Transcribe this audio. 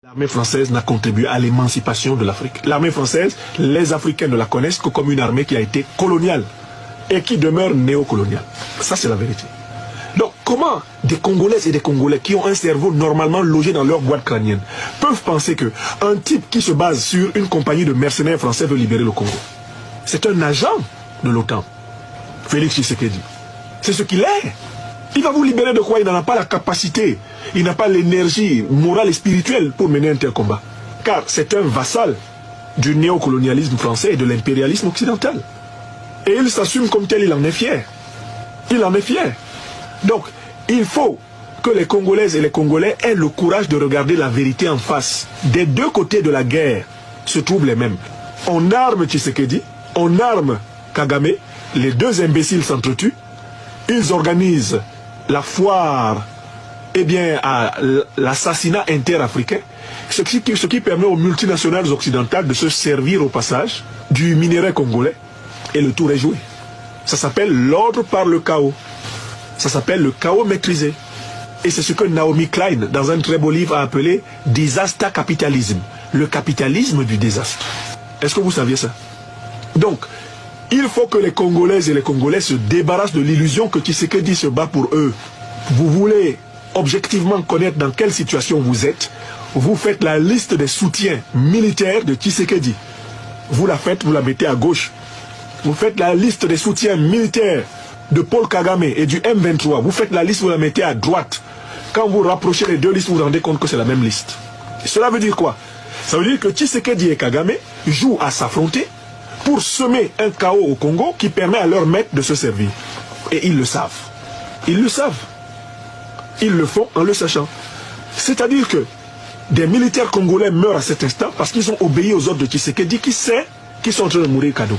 L'armée française n'a contribué à l'émancipation de l'Afrique. L'armée française, les Africains ne la connaissent que comme une armée qui a été coloniale et qui demeure néocoloniale. Ça, c'est la vérité. Donc, comment des Congolaises et des Congolais qui ont un cerveau normalement logé dans leur boîte crânienne peuvent penser qu'un type qui se base sur une compagnie de mercenaires français veut libérer le Congo? C'est un agent de l'OTAN, Félix Tshisekedi. C'est ce qu'il est. Il va vous libérer de quoi? Il n'en a pas la capacité. Il n'a pas l'énergie morale et spirituelle pour mener un tel combat. Car c'est un vassal du néocolonialisme français et de l'impérialisme occidental. Et il s'assume comme tel, il en est fier. Il en est fier. Donc, il faut que les Congolaises et les Congolais aient le courage de regarder la vérité en face. Des deux côtés de la guerre se trouvent les mêmes. On arme Tshisekedi, on arme Kagame, les deux imbéciles s'entretuent, ils organisent la foire, eh bien, à l'assassinat interafricain, ce qui permet aux multinationales occidentales de se servir au passage du minerai congolais, et le tour est joué. Ça s'appelle l'ordre par le chaos. Ça s'appelle le chaos maîtrisé. Et c'est ce que Naomi Klein, dans un très beau livre, a appelé « disaster capitalisme », le capitalisme du désastre. Est-ce que vous saviez ça? Donc, il faut que les Congolaises et les Congolais se débarrassent de l'illusion que Tshisekedi se bat pour eux. Vous voulez objectivement connaître dans quelle situation vous êtes, vous faites la liste des soutiens militaires de Tshisekedi. Vous la faites, vous la mettez à gauche. Vous faites la liste des soutiens militaires de Paul Kagame et du M23. Vous faites la liste, vous la mettez à droite. Quand vous rapprochez les deux listes, vous vous rendez compte que c'est la même liste. Et cela veut dire quoi? Ça veut dire que Tshisekedi et Kagame jouent à s'affronter pour semer un chaos au Congo qui permet à leur maître de se servir. Et ils le savent. Ils le savent. Ils le font en le sachant. C'est-à-dire que des militaires congolais meurent à cet instant parce qu'ils ont obéi aux ordres de Tshisekedi qui sait qu'ils sont en train de mourir cadeau.